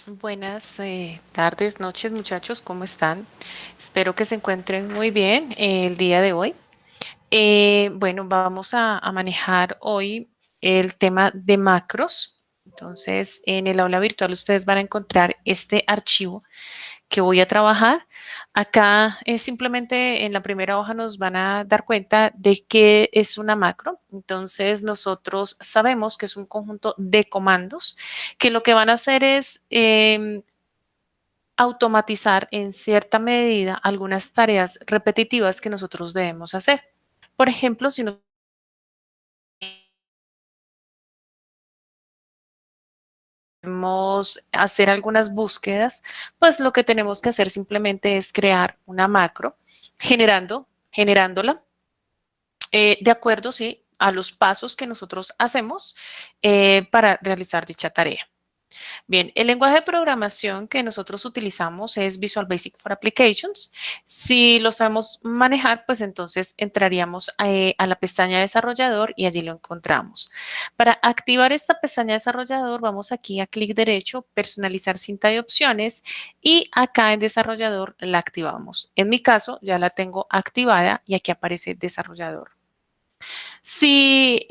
Buenas tardes, noches, muchachos, ¿cómo están? Espero que se encuentren muy bien el día de hoy. Bueno, vamos a manejar hoy el tema de macros. Entonces, en el aula virtual ustedes van a encontrar este archivo que voy a trabajar. Acá es simplemente en la primera hoja nos van a dar cuenta de qué es una macro. Entonces nosotros sabemos que es un conjunto de comandos que lo que van a hacer es automatizar en cierta medida algunas tareas repetitivas que nosotros debemos hacer. Por ejemplo, si nos queremos hacer algunas búsquedas, pues lo que tenemos que hacer simplemente es crear una macro generándola de acuerdo, sí, a los pasos que nosotros hacemos para realizar dicha tarea. Bien, el lenguaje de programación que nosotros utilizamos es Visual Basic for Applications. Si lo sabemos manejar, pues entonces entraríamos a la pestaña desarrollador y allí lo encontramos. Para activar esta pestaña desarrollador, vamos aquí a clic derecho, personalizar cinta de opciones y acá en desarrollador la activamos. En mi caso, ya la tengo activada y aquí aparece desarrollador. Si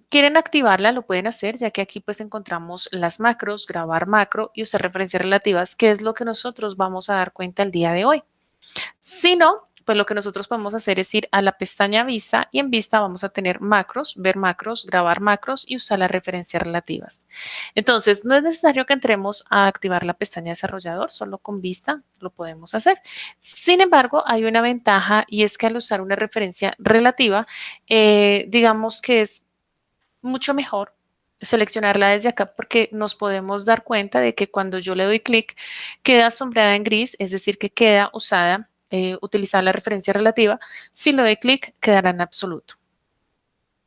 quieren activarla, lo pueden hacer, ya que aquí pues encontramos las macros, grabar macro y usar referencias relativas, que es lo que nosotros vamos a dar cuenta el día de hoy. Si no, pues lo que nosotros podemos hacer es ir a la pestaña Vista y en Vista vamos a tener macros, ver macros, grabar macros y usar las referencias relativas. Entonces, no es necesario que entremos a activar la pestaña desarrollador, solo con Vista lo podemos hacer. Sin embargo, hay una ventaja y es que al usar una referencia relativa, digamos que es mucho mejor seleccionarla desde acá porque nos podemos dar cuenta de que cuando yo le doy clic queda sombreada en gris, es decir, que queda usada, utilizada la referencia relativa. Si le doy clic, quedará en absoluto.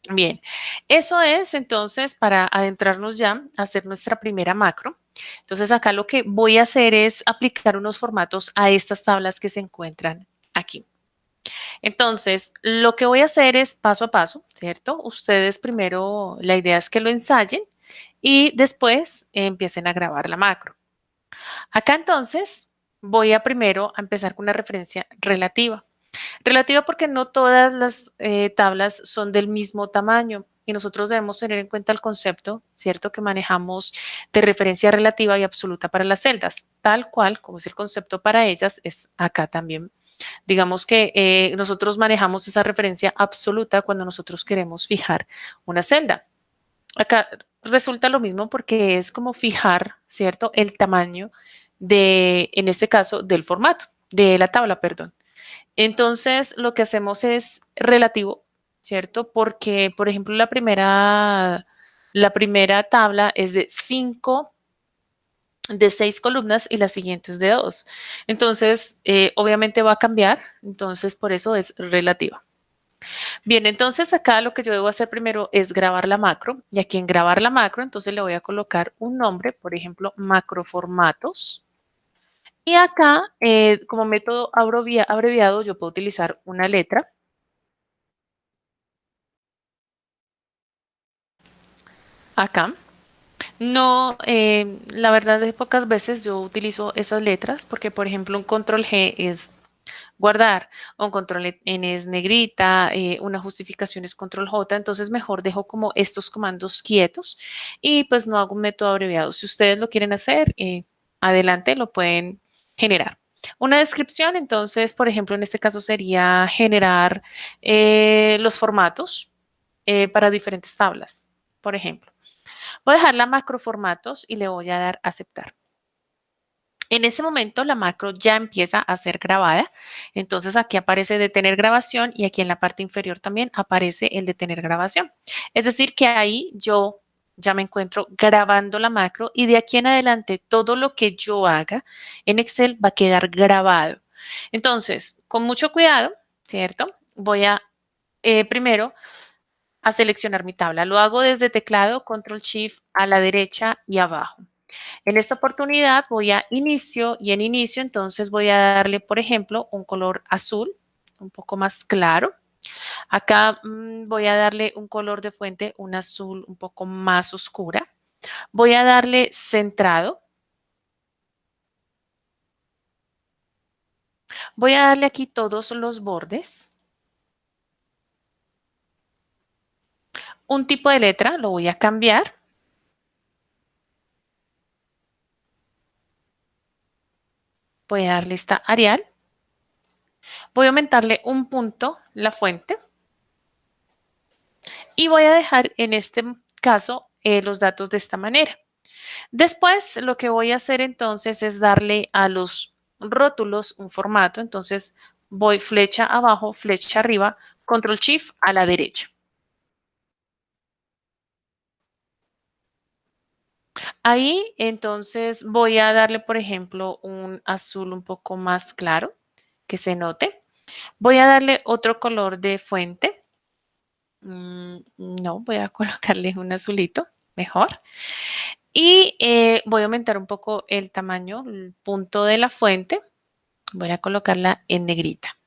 Bien, eso es entonces para adentrarnos ya a hacer nuestra primera macro. Entonces acá lo que voy a hacer es aplicar unos formatos a estas tablas que se encuentran aquí. Entonces, lo que voy a hacer es paso a paso, ¿cierto? Ustedes primero, la idea es que lo ensayen y después empiecen a grabar la macro. Acá entonces voy a primero a empezar con una referencia relativa. Relativa porque no todas las tablas son del mismo tamaño y nosotros debemos tener en cuenta el concepto, ¿cierto? Que manejamos de referencia relativa y absoluta para las celdas, tal cual como es el concepto para ellas, es acá también. Digamos que nosotros manejamos esa referencia absoluta cuando nosotros queremos fijar una celda. Acá resulta lo mismo porque es como fijar, ¿cierto? El tamaño de, en este caso, del formato, de la tabla, perdón. Entonces, lo que hacemos es relativo, ¿cierto? Porque, por ejemplo, la primera tabla es de 6 columnas y la siguiente es de 2. Entonces, obviamente va a cambiar, entonces por eso es relativa. Bien, entonces acá lo que yo debo hacer primero es grabar la macro y aquí en grabar la macro, entonces le voy a colocar un nombre, por ejemplo, macroformatos. Y acá, como método abreviado, yo puedo utilizar una letra. Acá. No, la verdad es pocas veces yo utilizo esas letras porque, por ejemplo, un control G es guardar, un control N es negrita, una justificación es control J, entonces mejor dejo como estos comandos quietos y pues no hago un método abreviado. Si ustedes lo quieren hacer, adelante, lo pueden generar. Una descripción, entonces, por ejemplo, en este caso sería generar los formatos para diferentes tablas, por ejemplo. Voy a dejar la macro formatos y le voy a dar aceptar. En ese momento la macro ya empieza a ser grabada. Entonces aquí aparece detener grabación y aquí en la parte inferior también aparece el detener grabación. Es decir, que ahí yo ya me encuentro grabando la macro y de aquí en adelante todo lo que yo haga en Excel va a quedar grabado. Entonces, con mucho cuidado, ¿cierto? Voy a primero a seleccionar mi tabla. Lo hago desde teclado, control shift a la derecha y abajo. En esta oportunidad voy a inicio y en inicio entonces voy a darle, por ejemplo, un color azul, un poco más claro. Acá voy a darle un color de fuente, un azul un poco más oscura. Voy a darle centrado Voy a darle aquí todos los bordes. Un tipo de letra lo voy a cambiar. Voy a darle esta Arial. Voy a aumentarle un punto la fuente. Y voy a dejar en este caso los datos de esta manera. Después lo que voy a hacer entonces es darle a los rótulos un formato. Entonces voy flecha abajo, flecha arriba, control shift a la derecha. Ahí entonces voy a darle, por ejemplo, un azul un poco más claro, que se note. Voy a darle otro color de fuente. No, voy a colocarle un azulito, mejor. Y voy a aumentar un poco el tamaño, el punto de la fuente. Voy a colocarla en negrita.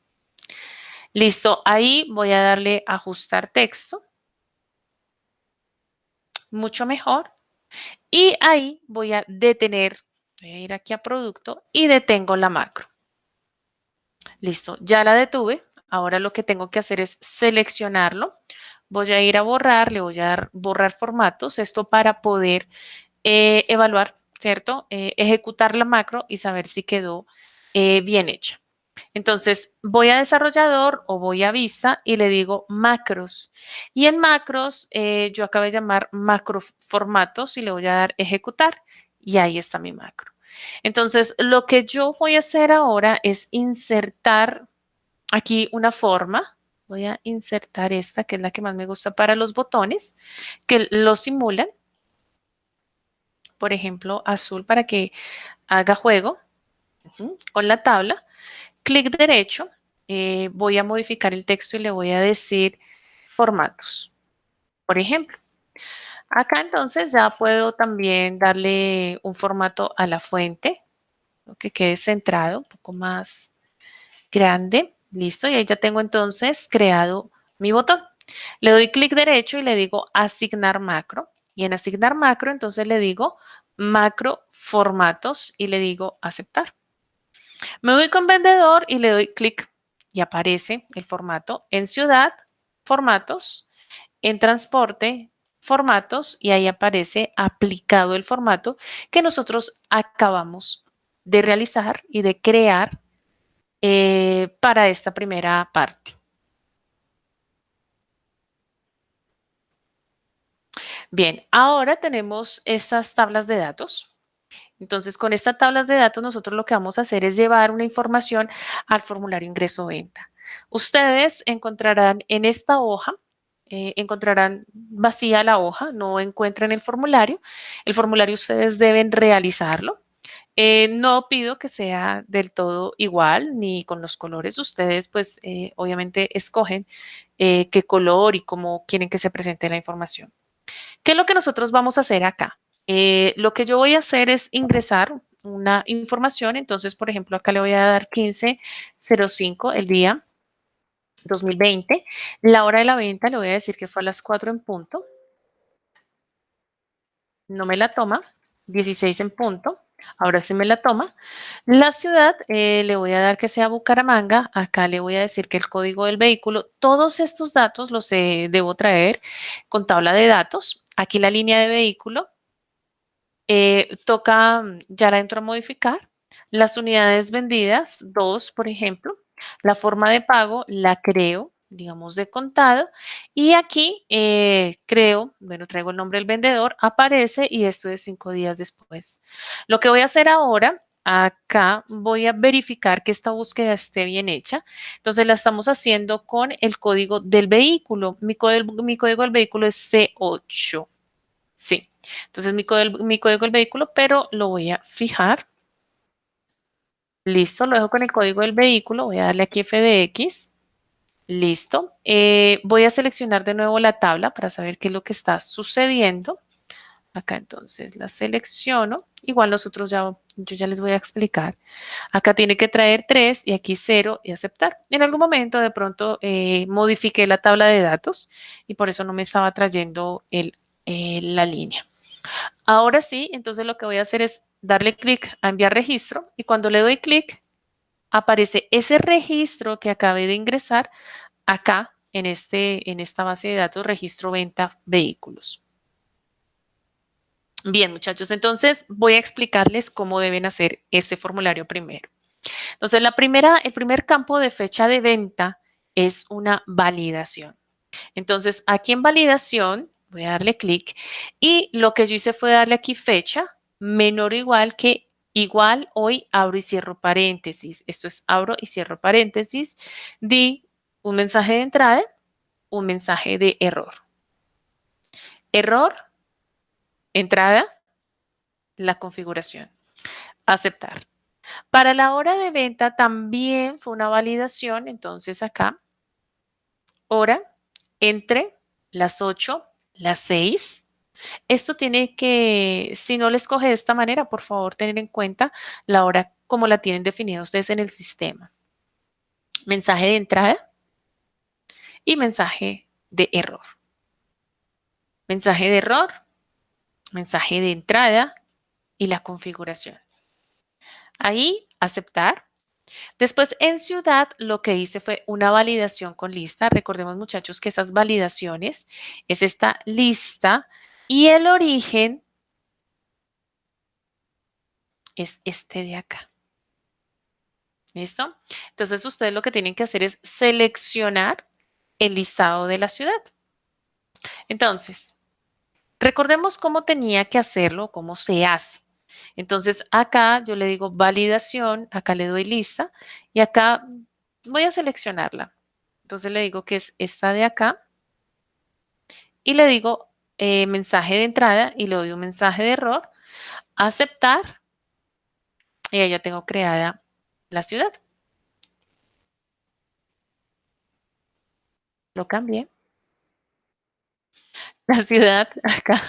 Listo, ahí voy a darle ajustar texto. Mucho mejor. Y ahí voy a detener, voy a ir aquí a producto y detengo la macro. Listo, ya la detuve. Ahora lo que tengo que hacer es seleccionarlo. Voy a ir a borrar, le voy a dar borrar formatos. Esto para poder evaluar, ¿cierto? Ejecutar la macro y saber si quedó bien hecha. Entonces, voy a desarrollador o voy a vista y le digo macros. Y en macros, yo acabo de llamar macro formatos y le voy a dar ejecutar y ahí está mi macro. Entonces, lo que yo voy a hacer ahora es insertar aquí una forma. Voy a insertar esta, que es la que más me gusta para los botones, que lo simulan. Por ejemplo, azul para que haga juego con la tabla. Clic derecho, voy a modificar el texto y le voy a decir formatos. Por ejemplo, acá entonces ya puedo también darle un formato a la fuente, que quede centrado, un poco más grande. Listo, y ahí ya tengo entonces creado mi botón. Le doy clic derecho y le digo asignar macro. Y en asignar macro, entonces le digo macro formatos y le digo aceptar. Me voy con vendedor y le doy clic y aparece el formato en ciudad, formatos, en transporte, formatos y ahí aparece aplicado el formato que nosotros acabamos de realizar y de crear para esta primera parte. Bien, ahora tenemos estas tablas de datos. Entonces, con estas tablas de datos, nosotros lo que vamos a hacer es llevar una información al formulario ingreso-venta. Ustedes encontrarán en esta hoja, encontrarán vacía la hoja, no encuentran el formulario. El formulario ustedes deben realizarlo. No pido que sea del todo igual ni con los colores. Ustedes, pues, obviamente escogen qué color y cómo quieren que se presente la información. ¿Qué es lo que nosotros vamos a hacer acá? Lo que yo voy a hacer es ingresar una información. Entonces, por ejemplo, acá le voy a dar 15:05 el día 2020. La hora de la venta le voy a decir que fue a las 4 en punto. No me la toma. 16 en punto. Ahora sí me la toma. La ciudad le voy a dar que sea Bucaramanga. Acá le voy a decir que el código del vehículo. Todos estos datos los debo traer con tabla de datos. Aquí la línea de vehículo. Toca, ya la entro a modificar. Las unidades vendidas, 2, por ejemplo. La forma de pago la creo, digamos, de contado. Y aquí creo, bueno, traigo el nombre del vendedor, aparece y esto es 5 días después. Lo que voy a hacer ahora, acá voy a verificar que esta búsqueda esté bien hecha. Entonces la estamos haciendo con el código del vehículo. Mi código del vehículo es C8. Sí. Entonces mi código del vehículo, pero lo voy a fijar. Listo, lo dejo con el código del vehículo. Voy a darle aquí FDX. Listo. Voy a seleccionar de nuevo la tabla para saber qué es lo que está sucediendo. Acá entonces la selecciono. Igual nosotros yo ya les voy a explicar. Acá tiene que traer 3 y aquí 0 y aceptar. En algún momento de pronto modifiqué la tabla de datos y por eso no me estaba trayendo la línea. Ahora sí, entonces lo que voy a hacer es darle clic a enviar registro y cuando le doy clic, aparece ese registro que acabé de ingresar acá en esta base de datos, registro venta vehículos. Bien, muchachos, entonces voy a explicarles cómo deben hacer este formulario primero. Entonces, el primer campo de fecha de venta es una validación. Entonces, aquí en validación, voy a darle clic y lo que yo hice fue darle aquí fecha menor o igual que igual, hoy abro y cierro paréntesis. Esto es abro y cierro paréntesis. Di un mensaje de entrada, un mensaje de error. Error, entrada, la configuración. Aceptar. Para la hora de venta también fue una validación, entonces acá, hora, entre las 8, las 6. Esto tiene que, si no les coge de esta manera, por favor, tener en cuenta la hora como la tienen definida ustedes en el sistema. Mensaje de entrada y mensaje de error. Mensaje de error, mensaje de entrada y la configuración. Ahí, aceptar. Después, en ciudad, lo que hice fue una validación con lista. Recordemos, muchachos, que esas validaciones es esta lista y el origen es este de acá. ¿Listo? Entonces, ustedes lo que tienen que hacer es seleccionar el listado de la ciudad. Entonces, recordemos cómo tenía que hacerlo, cómo se hace. Entonces, acá yo le digo validación, acá le doy lista y acá voy a seleccionarla. Entonces, le digo que es esta de acá y le digo mensaje de entrada y le doy un mensaje de error, aceptar y ahí ya tengo creada la ciudad. Lo cambié. La ciudad acá.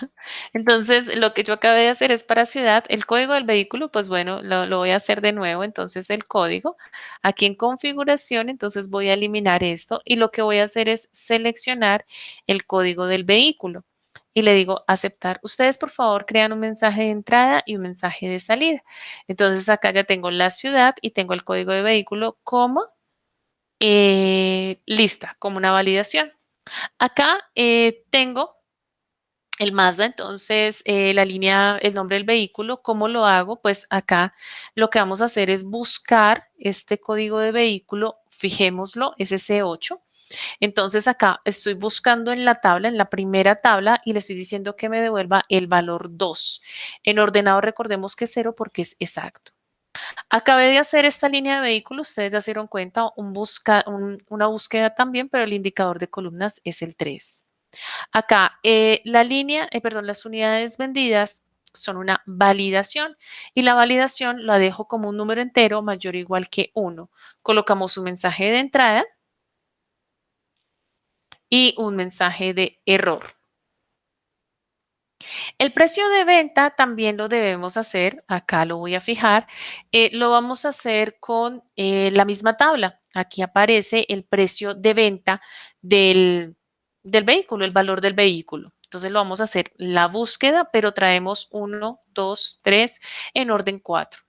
Entonces, lo que yo acabé de hacer es para ciudad. El código del vehículo, pues bueno, lo voy a hacer de nuevo. Entonces, el código. Aquí en configuración, entonces voy a eliminar esto y lo que voy a hacer es seleccionar el código del vehículo. Y le digo aceptar. Ustedes, por favor, crean un mensaje de entrada y un mensaje de salida. Entonces, acá ya tengo la ciudad y tengo el código de vehículo como lista, como una validación. Acá tengo el Mazda, entonces la línea, el nombre del vehículo, ¿cómo lo hago? Pues acá lo que vamos a hacer es buscar este código de vehículo, fijémoslo, es ese 8. Entonces acá estoy buscando en la tabla, en la primera tabla, y le estoy diciendo que me devuelva el valor 2. En ordenado recordemos que es 0 porque es exacto. Acabé de hacer esta línea de vehículos, ustedes ya se dieron cuenta, una búsqueda también, pero el indicador de columnas es el 3. Acá, las unidades vendidas son una validación y la validación la dejo como un número entero mayor o igual que 1. Colocamos un mensaje de entrada y un mensaje de error. El precio de venta también lo debemos hacer, acá lo voy a fijar, lo vamos a hacer con la misma tabla. Aquí aparece el precio de venta del vehículo, el valor del vehículo. Entonces lo vamos a hacer la búsqueda, pero traemos 1, 2, 3 en orden 4.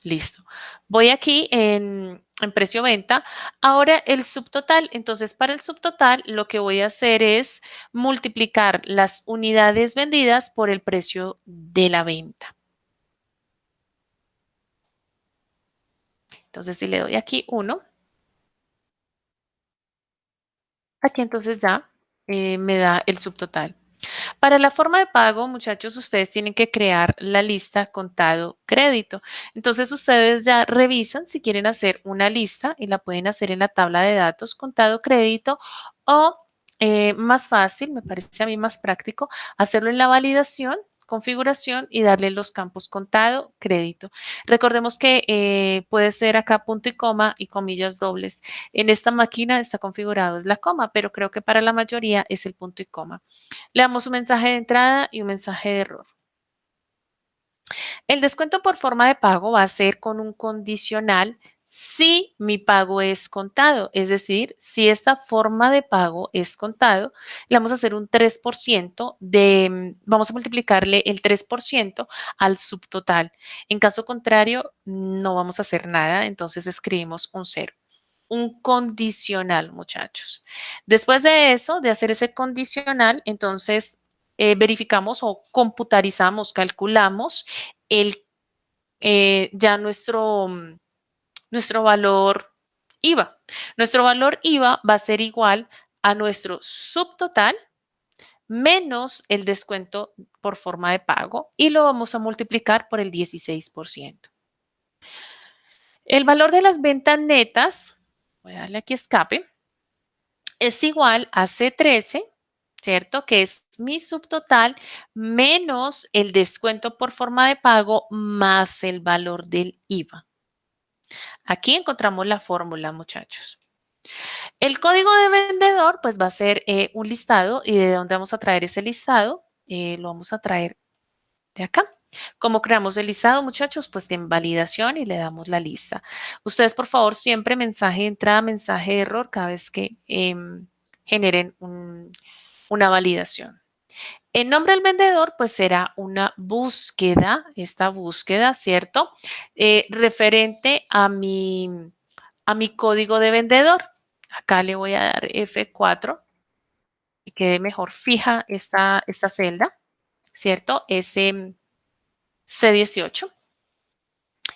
Listo. Voy aquí en precio venta. Ahora el subtotal. Entonces, para el subtotal, lo que voy a hacer es multiplicar las unidades vendidas por el precio de la venta. Entonces, si le doy aquí 1, aquí entonces ya me da el subtotal. Para la forma de pago, muchachos, ustedes tienen que crear la lista contado crédito. Entonces, ustedes ya revisan si quieren hacer una lista y la pueden hacer en la tabla de datos contado crédito o más fácil, me parece a mí más práctico, hacerlo en la validación, configuración y darle los campos contado crédito. Recordemos que puede ser acá punto y coma y comillas dobles. En esta máquina está configurado es la coma, pero creo que para la mayoría es el punto y coma. Le damos un mensaje de entrada y un mensaje de error. El descuento por forma de pago va a ser con un condicional si mi pago es contado, es decir, si esta forma de pago es contado, le vamos a hacer un 3% vamos a multiplicarle el 3% al subtotal. En caso contrario, no vamos a hacer nada, entonces escribimos un cero. Un condicional, muchachos. Después de eso, de hacer ese condicional, entonces verificamos o computarizamos, calculamos el, ya nuestro valor IVA. Nuestro valor IVA va a ser igual a nuestro subtotal menos el descuento por forma de pago y lo vamos a multiplicar por el 16%. El valor de las ventas netas, voy a darle aquí escape, es igual a C13, ¿cierto? Que es mi subtotal menos el descuento por forma de pago más el valor del IVA. Aquí encontramos la fórmula, muchachos. El código de vendedor, pues va a ser un listado y de dónde vamos a traer ese listado, lo vamos a traer de acá. ¿Cómo creamos el listado, muchachos? Pues en validación y le damos la lista. Ustedes, por favor, siempre mensaje de entrada, mensaje de error cada vez que generen una validación. El nombre del vendedor, pues será una búsqueda, esta búsqueda, ¿cierto? Referente a mi código de vendedor. Acá le voy a dar F4 y quede mejor fija esta celda, ¿cierto? Ese C18.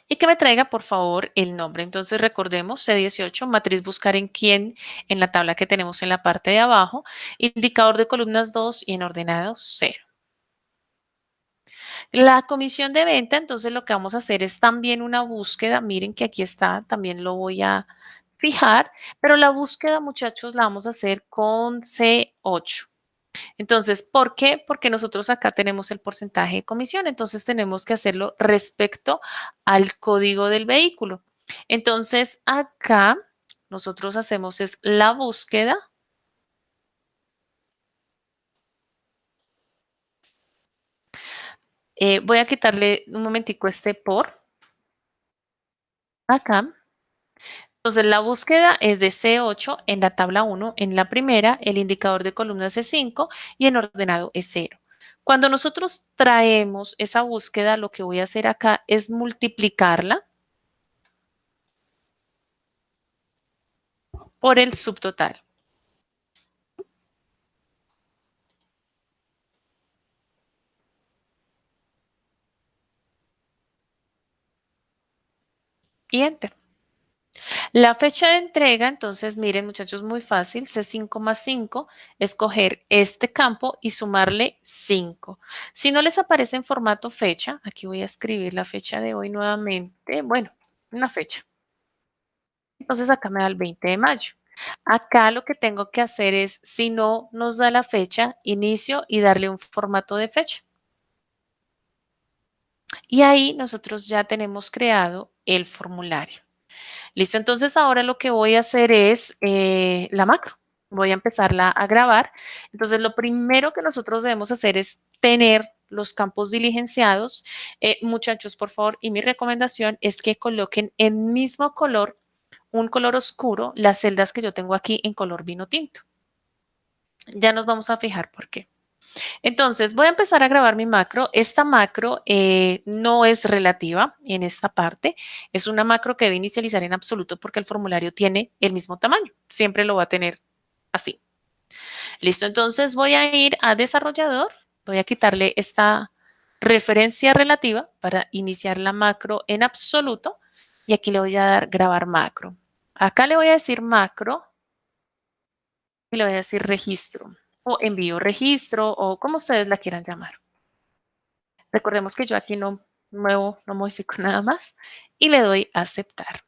Y que me traiga, por favor, el nombre. Entonces, recordemos, C18, matriz buscar en quién, en la tabla que tenemos en la parte de abajo, indicador de columnas 2 y en ordenado 0. La comisión de venta, entonces lo que vamos a hacer es también una búsqueda. Miren que aquí está, también lo voy a fijar, pero la búsqueda, muchachos, la vamos a hacer con C8. Entonces, ¿por qué? Porque nosotros acá tenemos el porcentaje de comisión, entonces tenemos que hacerlo respecto al código del vehículo. Entonces, acá nosotros hacemos es la búsqueda. Voy a quitarle un momentico este por acá. Entonces, la búsqueda es de C8 en la tabla 1, en la primera, el indicador de columnas es 5 y en ordenado es 0. Cuando nosotros traemos esa búsqueda, lo que voy a hacer acá es multiplicarla por el subtotal. Y enter. La fecha de entrega, entonces, miren, muchachos, muy fácil. C5 más 5, escoger este campo y sumarle 5. Si no les aparece en formato fecha, aquí voy a escribir la fecha de hoy nuevamente. Bueno, una fecha. Entonces, acá me da el 20 de mayo. Acá lo que tengo que hacer es, si no nos da la fecha, inicio y darle un formato de fecha. Y ahí nosotros ya tenemos creado el formulario. Listo, entonces ahora lo que voy a hacer es la macro. Voy a empezarla a grabar. Entonces, lo primero que nosotros debemos hacer es tener los campos diligenciados. Muchachos, por favor, y mi recomendación es que coloquen en mismo color, un color oscuro, las celdas que yo tengo aquí en color vino tinto. Ya nos vamos a fijar por qué. Entonces, voy a empezar a grabar mi macro. Esta macro no es relativa en esta parte. Es una macro que debe inicializar en absoluto porque el formulario tiene el mismo tamaño. Siempre lo va a tener así. Listo, entonces voy a ir a desarrollador. Voy a quitarle esta referencia relativa para iniciar la macro en absoluto. Y aquí le voy a dar grabar macro. Acá le voy a decir macro y le voy a decir registro o envío registro o como ustedes la quieran llamar. Recordemos que yo aquí no muevo, no modifico nada más y le doy a aceptar.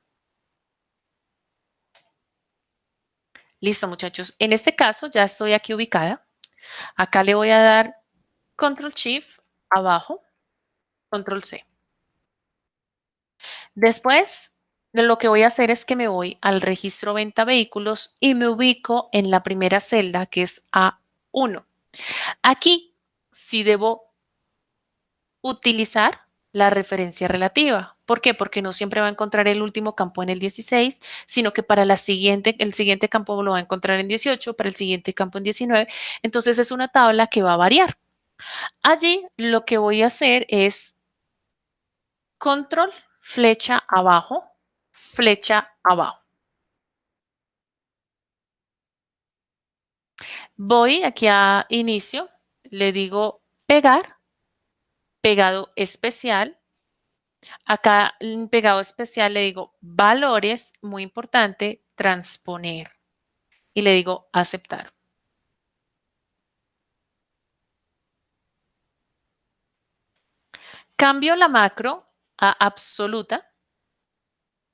Listo, muchachos. En este caso ya estoy aquí ubicada. Acá le voy a dar Control Shift abajo, Control C. Después, lo que voy a hacer es que me voy al registro venta vehículos y me ubico en la primera celda que es A1. Aquí sí debo utilizar la referencia relativa. ¿Por qué? Porque no siempre va a encontrar el último campo en el 16, sino que para el siguiente campo lo va a encontrar en 18, para el siguiente campo en 19. Entonces es una tabla que va a variar. Allí lo que voy a hacer es control, flecha abajo, flecha abajo. Voy aquí a inicio, le digo pegar, pegado especial. Acá en pegado especial le digo valores, muy importante, transponer. Y le digo aceptar. Cambio la macro a absoluta.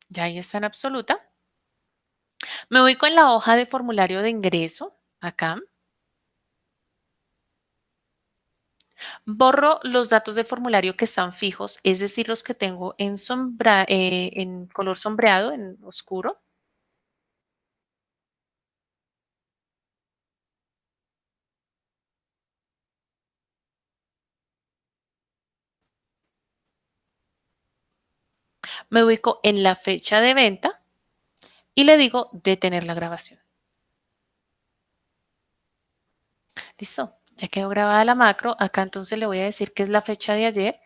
Ya ahí está en absoluta. Me voy con la hoja de formulario de ingreso, acá. Borro los datos del formulario que están fijos, es decir, los que tengo en color sombreado, en oscuro. Me ubico en la fecha de venta y le digo detener la grabación. Listo, ya quedó grabada la macro. Acá entonces le voy a decir que es la fecha de ayer,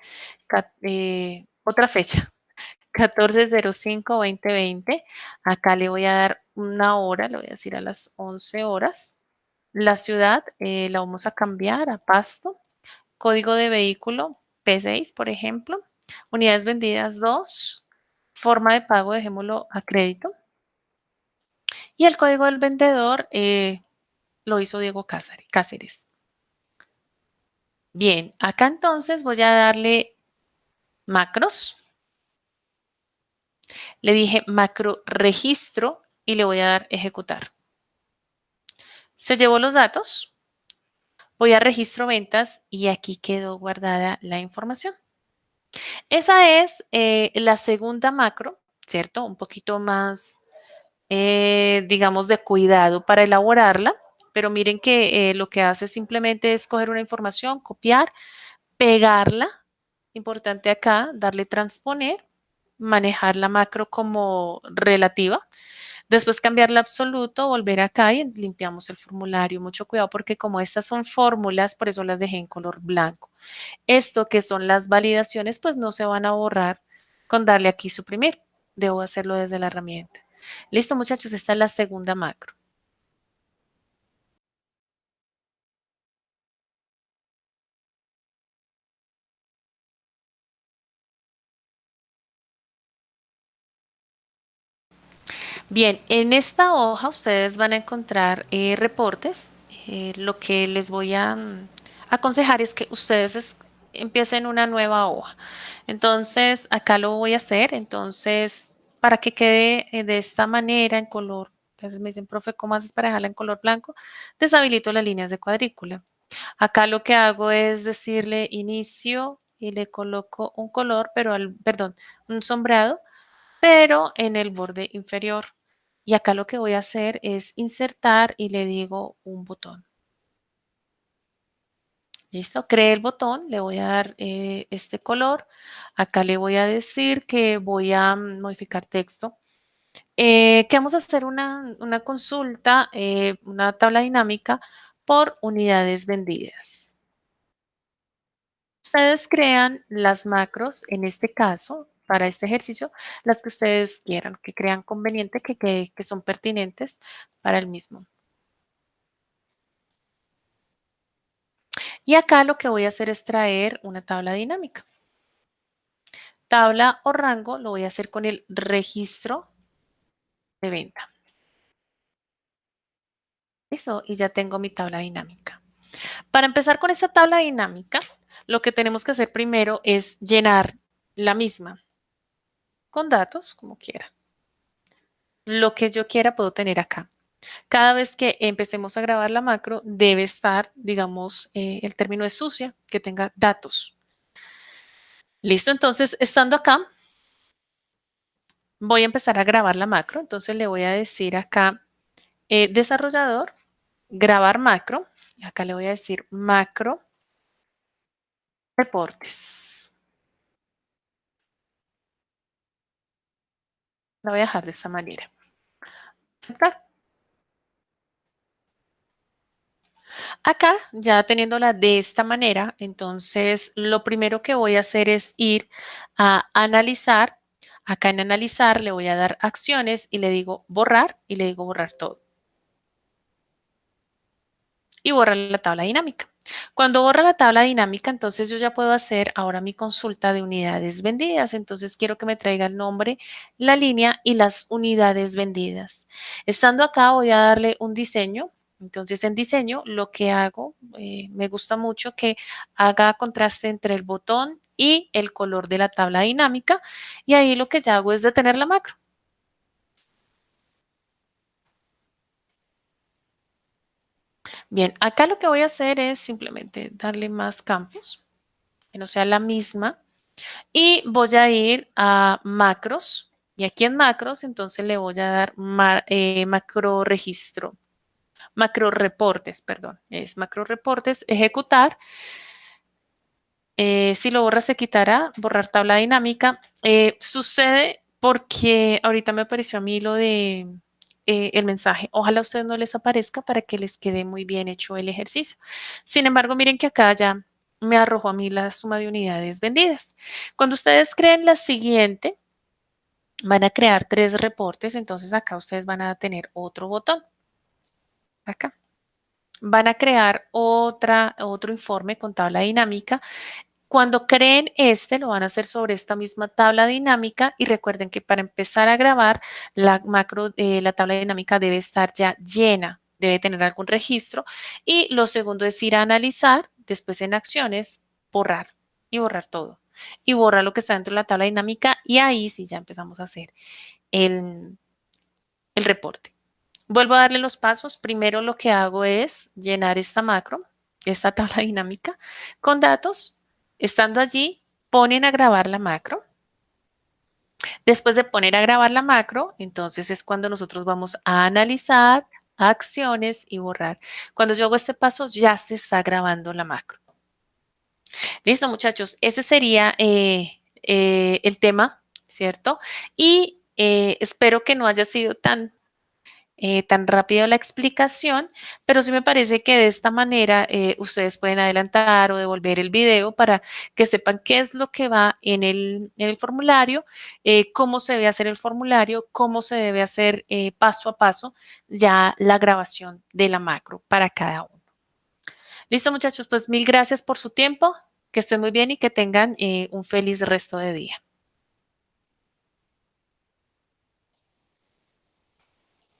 otra fecha, 14/05/2020. Acá le voy a dar una hora, le voy a decir a las 11 horas. La ciudad la vamos a cambiar a Pasto. Código de vehículo P6, por ejemplo. Unidades vendidas 2. Forma de pago, dejémoslo a crédito. Y el código del vendedor lo hizo Diego Cáceres. Bien, acá entonces voy a darle macros. Le dije macro registro y le voy a dar ejecutar. Se llevó los datos. Voy a registro ventas y aquí quedó guardada la información. Esa es la segunda macro, ¿cierto? Un poquito más, digamos, de cuidado para elaborarla, pero miren que lo que hace simplemente es coger una información, copiar, pegarla, importante acá, darle transponer, manejar la macro como relativa, después cambiarla a absoluto, volver acá y limpiamos el formulario. Mucho cuidado porque como estas son fórmulas, por eso las dejé en color blanco. Esto que son las validaciones, pues no se van a borrar con darle aquí suprimir. Debo hacerlo desde la herramienta. Listo, muchachos, esta es la segunda macro. Bien, en esta hoja ustedes van a encontrar reportes. Lo que les voy a aconsejar es que ustedes empiecen una nueva hoja. Entonces, acá lo voy a hacer. Entonces, para que quede de esta manera en color, a veces me dicen, profe, ¿cómo haces para dejarla en color blanco? Deshabilito las líneas de cuadrícula. Acá lo que hago es decirle inicio y le coloco un color, perdón, un sombreado, pero en el borde inferior. Y acá lo que voy a hacer es insertar y le digo un botón. Listo, creé el botón, le voy a dar este color. Acá le voy a decir que voy a modificar texto. Que vamos a hacer una consulta, una tabla dinámica por unidades vendidas. Ustedes crean las macros, en este caso, para este ejercicio, las que ustedes quieran, que crean conveniente, que son pertinentes para el mismo. Y acá lo que voy a hacer es traer una tabla dinámica. Tabla o rango lo voy a hacer con el registro de venta. Eso, y ya tengo mi tabla dinámica. Para empezar con esta tabla dinámica, lo que tenemos que hacer primero es llenar la misma con datos, como quiera. Lo que yo quiera puedo tener acá. Cada vez que empecemos a grabar la macro, debe estar, digamos, el término es sucia, que tenga datos. Listo, entonces, estando acá, voy a empezar a grabar la macro. Entonces, le voy a decir acá, desarrollador, grabar macro. Y acá le voy a decir macro reportes. La voy a dejar de esta manera. Aceptar. Acá, ya teniéndola de esta manera, entonces lo primero que voy a hacer es ir a analizar. Acá en analizar le voy a dar acciones y le digo borrar y le digo borrar todo. Y borra la tabla dinámica. Cuando borra la tabla dinámica, entonces yo ya puedo hacer ahora mi consulta de unidades vendidas. Entonces quiero que me traiga el nombre, la línea y las unidades vendidas. Estando acá voy a darle un diseño. Entonces en diseño lo que hago, me gusta mucho que haga contraste entre el botón y el color de la tabla dinámica. Y ahí lo que ya hago es detener la macro. Bien, acá lo que voy a hacer es simplemente darle más campos, que no sea la misma. Y voy a ir a macros. Y aquí en macros, entonces le voy a dar macro registro, macro reportes, perdón. Es macro reportes, ejecutar. Si lo borra, se quitará. Borrar tabla dinámica. Sucede porque ahorita me apareció a mí lo de el mensaje. Ojalá a ustedes no les aparezca para que les quede muy bien hecho el ejercicio. Sin embargo, miren que acá ya me arrojó a mí la suma de unidades vendidas. Cuando ustedes creen la siguiente, van a crear 3 reportes, entonces acá ustedes van a tener otro botón. Acá. Van a crear otro informe con tabla dinámica. Cuando creen este, lo van a hacer sobre esta misma tabla dinámica y recuerden que para empezar a grabar la macro, la tabla dinámica debe estar ya llena, debe tener algún registro. Y lo segundo es ir a analizar, después en acciones, borrar y borrar todo. Y borrar lo que está dentro de la tabla dinámica y ahí sí ya empezamos a hacer el, el reporte. Vuelvo a darle los pasos. Primero lo que hago es llenar esta macro, esta tabla dinámica, con datos. Estando allí, ponen a grabar la macro. Después de poner a grabar la macro, entonces es cuando nosotros vamos a analizar acciones y borrar. Cuando yo hago este paso, ya se está grabando la macro. Listo, muchachos. Ese sería el tema, ¿cierto? Y espero que no haya sido tan rápido la explicación, pero sí me parece que de esta manera ustedes pueden adelantar o devolver el video para que sepan qué es lo que va en el formulario, cómo se debe hacer el formulario, cómo se debe hacer paso a paso ya la grabación de la macro para cada uno. Listo, muchachos, pues mil gracias por su tiempo, que estén muy bien y que tengan un feliz resto de día.